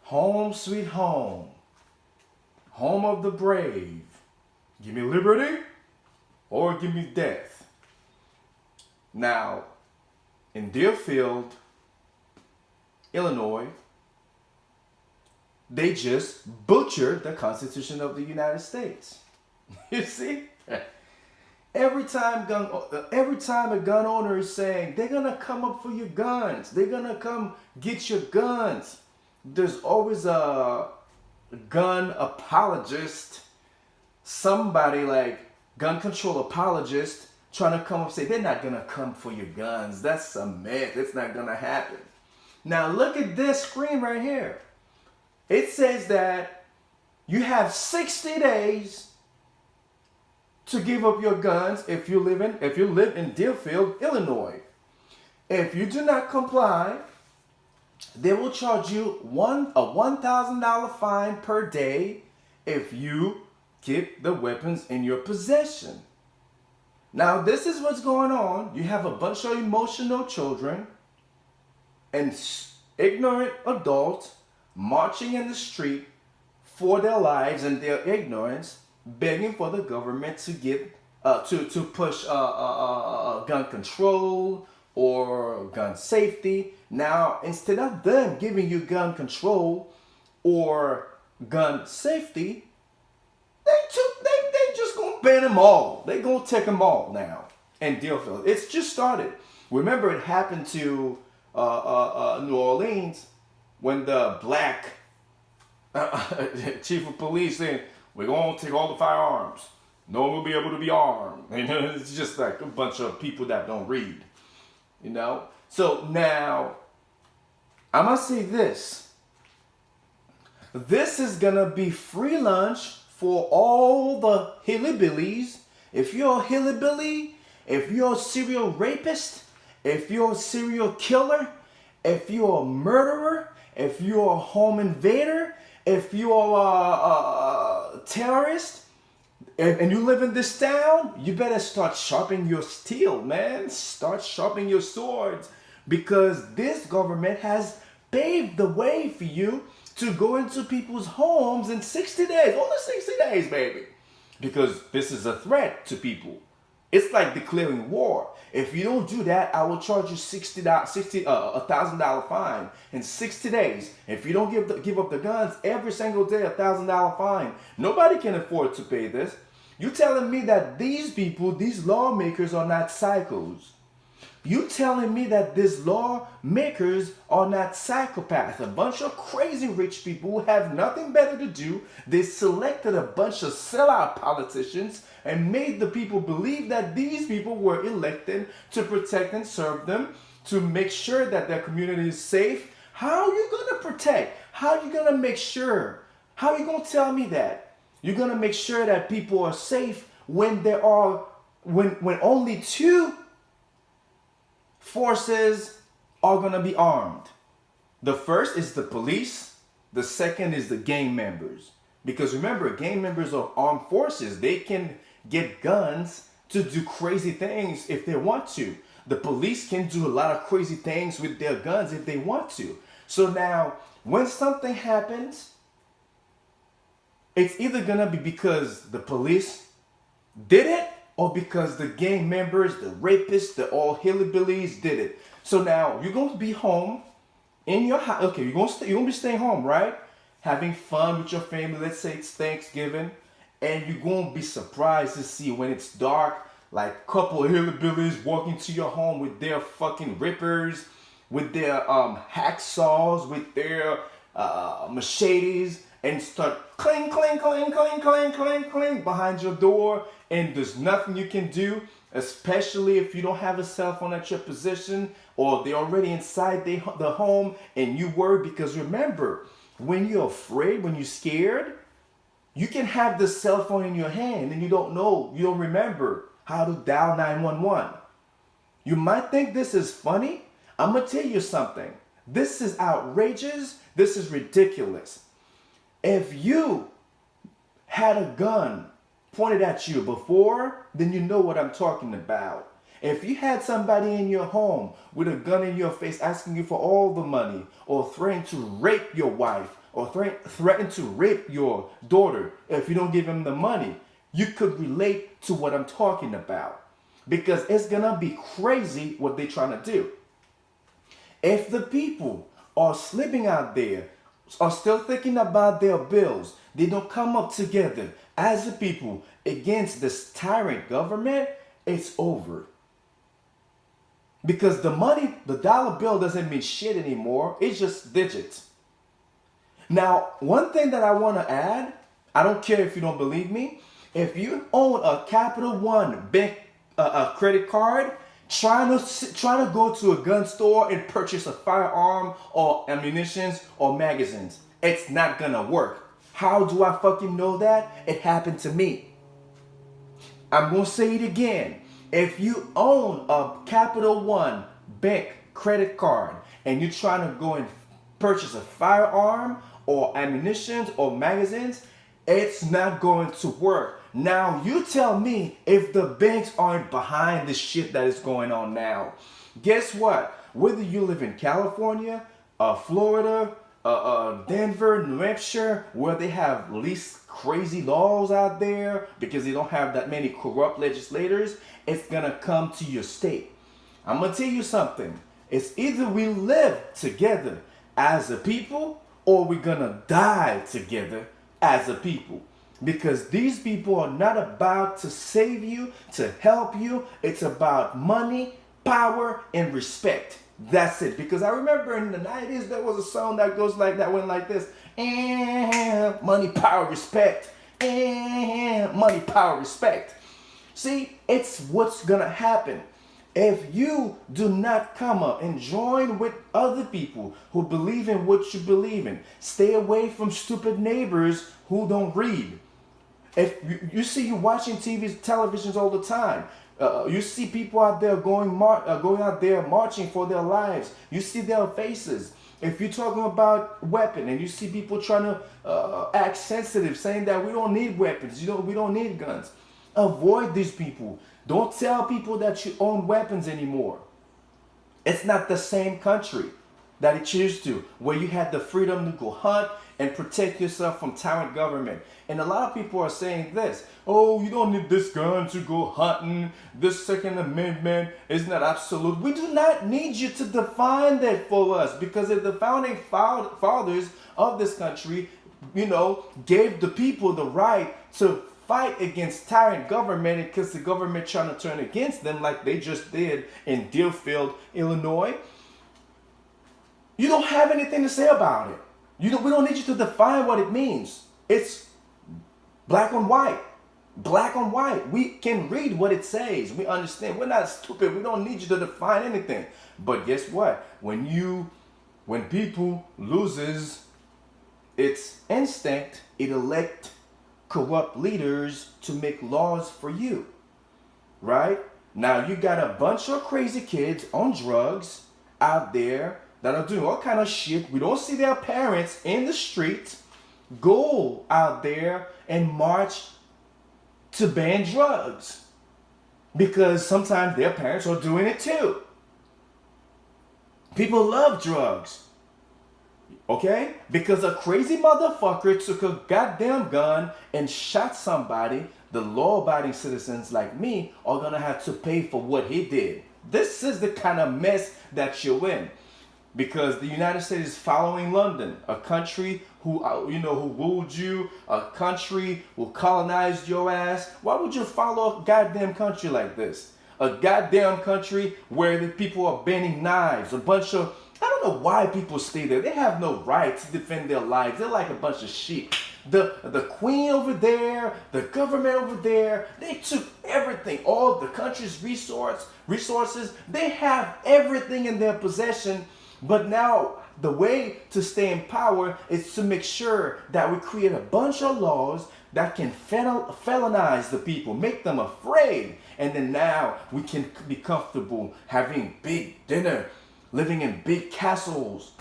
Home sweet home. Home of the brave. Give me liberty or give me death. Now, in Deerfield, Illinois, they just butchered the Constitution of the United States. You see? Every time a gun owner is saying they're gonna come up for your guns, they're gonna come get your guns, there's always a gun apologist, somebody like gun control apologist trying to come up and say they're not gonna come for your guns. That's a myth. It's not gonna happen. Now look at this screen right here. It says that you have 60 days to give up your guns if you live in Deerfield, Illinois. If you do not comply, they will charge you a $1,000 fine per day if you keep the weapons in your possession. Now, this is what's going on. You have a bunch of emotional children and ignorant adults marching in the street for their lives and their ignorance, begging for the government to get to push gun control or gun safety. Now, instead of them giving you gun control or gun safety, they just gonna ban them all. They gonna take them all now in Deerfield. It's just started. Remember, it happened to New Orleans when the black chief of police said, "We're gonna take all the firearms. No one will be able to be armed." It's just like a bunch of people that don't read, you know. So now, I must say this. This is gonna be free lunch for all the hillbillies. If you're a hillbilly, if you're a serial rapist, if you're a serial killer, if you're a murderer, if you're a home invader, if you're a terrorist, and you live in this town, you better start sharpening your steel, man. Start sharpening your swords, because this government has paved the way for you to go into people's homes in 60 days. Only 60 days, baby. Because this is a threat to people. It's like declaring war. If you don't do that, I will charge you $1,000 fine in 60 days. If you don't give up the guns every single day, $1,000 fine. Nobody can afford to pay this. You telling me that these people, these lawmakers, are not psychos? You telling me that these lawmakers are not psychopaths? A bunch of crazy rich people who have nothing better to do. They selected a bunch of sellout politicians and made the people believe that these people were elected to protect and serve them, to make sure that their community is safe. How are you going to protect? How are you going to make sure? How are you going to tell me that? You're going to make sure that people are safe when when only two forces are going to be armed. The first is the police. The second is the gang members. Because remember, gang members are armed forces. They can get guns to do crazy things if they want to. The police can do a lot of crazy things with their guns if they want to. So now, when something happens, it's either going to be because the police did it, or because the gang members, the rapists, the all hillbillies did it. So now you're going to be home in your house. Okay, you're going to be staying home, right? Having fun with your family. Let's say it's Thanksgiving, and you're going to be surprised to see when it's dark, like a couple of hillbillies walking to your home with their fucking rippers, with their hacksaws, with their machetes, and start clang, clang, clang, clang, clang, clang, clang behind your door, and there's nothing you can do, especially if you don't have a cell phone at your possession, or they're already inside the home, and you worry. Because remember, when you're afraid, when you're scared, you can have the cell phone in your hand, and you don't remember how to dial 911. You might think this is funny. I'm going to tell you something. This is outrageous. This is ridiculous. If you had a gun pointed at you before, then you know what I'm talking about. If you had somebody in your home with a gun in your face asking you for all the money, or threatening to rape your wife, or threatening to rape your daughter if you don't give him the money, you could relate to what I'm talking about. Because it's gonna be crazy what they're trying to do. If the people are sleeping out there, are still thinking about their bills, they don't come up together as a people against this tyrant government, it's over. Because the money, the dollar bill doesn't mean shit anymore. It's just digits. Now, one thing that I want to add, I don't care if you don't believe me, if you own a Capital One bank a credit card, trying to go to a gun store and purchase a firearm or ammunitions or magazines, it's not gonna work. How do I fucking know that? It happened to me. I'm gonna say it again. If you own a Capital One bank credit card and you're trying to go and purchase a firearm or ammunitions or magazines, it's not going to work. Now you tell me if the banks aren't behind the shit that is going on now. Guess what? Whether you live in California, Florida, Denver, New Hampshire, where they have least crazy laws out there because they don't have that many corrupt legislators, it's gonna come to your state. I'm gonna tell you something. It's either we live together as a people or we're gonna die together as a people. Because these people are not about to save you, to help you. It's about money, power, and respect. That's it. Because I remember in the 90s, there was a song that goes like that, went like this. Money, power, respect. Money, power, respect. See, it's what's gonna happen. If you do not come up and join with other people who believe in what you believe in, stay away from stupid neighbors who don't read. If you see you watching televisions all the time, you see people out there going out there marching for their lives. You see their faces. If you're talking about weapon and you see people trying to act sensitive, saying that we don't need weapons, we don't need guns, avoid these people. Don't tell people that you own weapons anymore. It's not the same country that it used to, where you had the freedom to go hunt and protect yourself from tyrant government. And a lot of people are saying this, oh, you don't need this gun to go hunting. This Second Amendment is not absolute. We do not need you to define that for us, because if the founding fathers of this country, gave the people the right to fight against tyrant government because the government trying to turn against them like they just did in Deerfield, Illinois, you don't have anything to say about it. We don't need you to define what it means. It's black on white. Black on white. We can read what it says. We understand. We're not stupid. We don't need you to define anything. But guess what? When people loses its instinct, it elect corrupt leaders to make laws for you. Right? Now you got a bunch of crazy kids on drugs out there that are doing all kind of shit. We don't see their parents in the streets go out there and march to ban drugs, because sometimes their parents are doing it too. People love drugs. Okay? Because a crazy motherfucker took a goddamn gun and shot somebody. The law-abiding citizens like me are gonna have to pay for what he did. This is the kind of mess that you're in. Because the United States is following London, a country who ruled you, a country who colonized your ass. Why would you follow a goddamn country like this? A goddamn country where the people are banning knives, I don't know why people stay there. They have no right to defend their lives. They're like a bunch of sheep. The queen over there, the government over there, they took everything, all the country's resources. They have everything in their possession. But now the way to stay in power is to make sure that we create a bunch of laws that can felonize the people, make them afraid. And then now we can be comfortable having big dinner, living in big castles,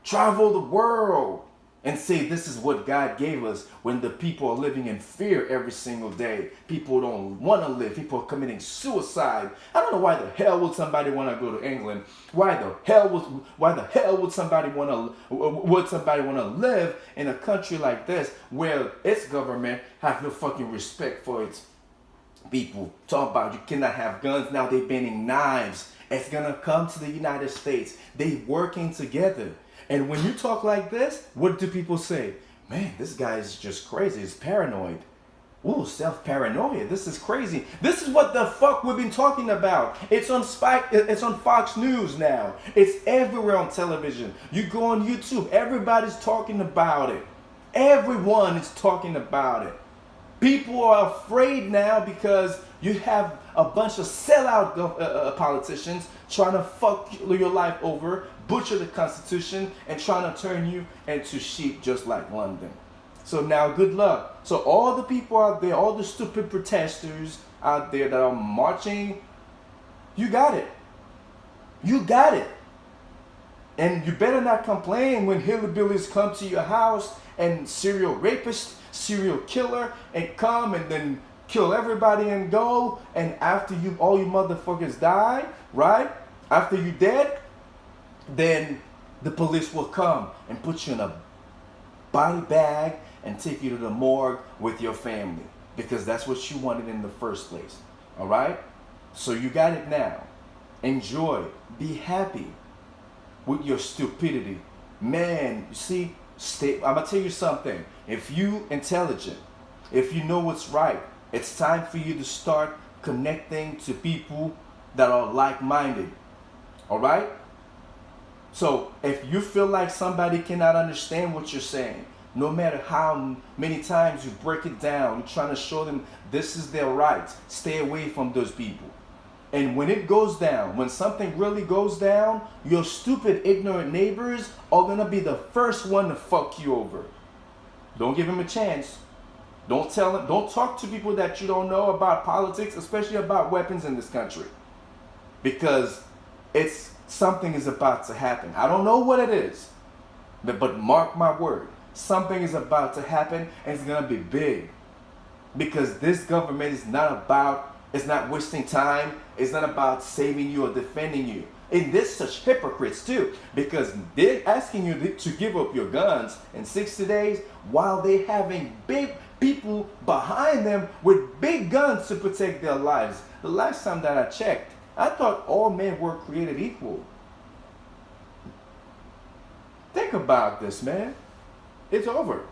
travel the world, and say this is what God gave us when the people are living in fear every single day. People don't want to live. People are committing suicide. I don't know why the hell would somebody want to go to England? Why the hell would somebody want to live in a country like this where its government have no fucking respect for its people? Talk about you cannot have guns. Now they banning knives. It's gonna come to the United States. They working together. And when you talk like this, what do people say? Man, this guy is just crazy. He's paranoid. Ooh, self-paranoia. This is crazy. This is what the fuck we've been talking about. It's on Fox News now. It's everywhere on television. You go on YouTube, everybody's talking about it. Everyone is talking about it. People are afraid now because you have a bunch of sellout politicians trying to fuck your life over, butcher the Constitution, and trying to turn you into sheep just like London. So now, good luck. So all the people out there, all the stupid protesters out there that are marching, you got it. You got it. And you better not complain when hillbillies come to your house and serial rapist, serial killer, and come and then kill everybody and go. And after all you motherfuckers die, right? After you dead, then the police will come and put you in a body bag and take you to the morgue with your family, because that's what you wanted in the first place. All right? So you got it now. Enjoy. Be happy with your stupidity. Man, you see, I'm going to tell you something. If you intelligent, if you know what's right, it's time for you to start connecting to people that are like-minded. All right? So if you feel like somebody cannot understand what you're saying, no matter how many times you break it down, you're trying to show them this is their right, stay away from those people. And when it goes down, when something really goes down, your stupid, ignorant neighbors are going to be the first one to fuck you over. Don't give them a chance. Don't talk to people that you don't know about politics, especially about weapons in this country. Because something is about to happen. I don't know what it is, but mark my word, something is about to happen, and it's going to be big. Because this government is it's not wasting time. It's not about saving you or defending you. And there's such hypocrites too, because they're asking you to give up your guns in 60 days while they're having big people behind them with big guns to protect their lives. The last time that I checked, I thought all men were created equal. Think about this, man. It's over.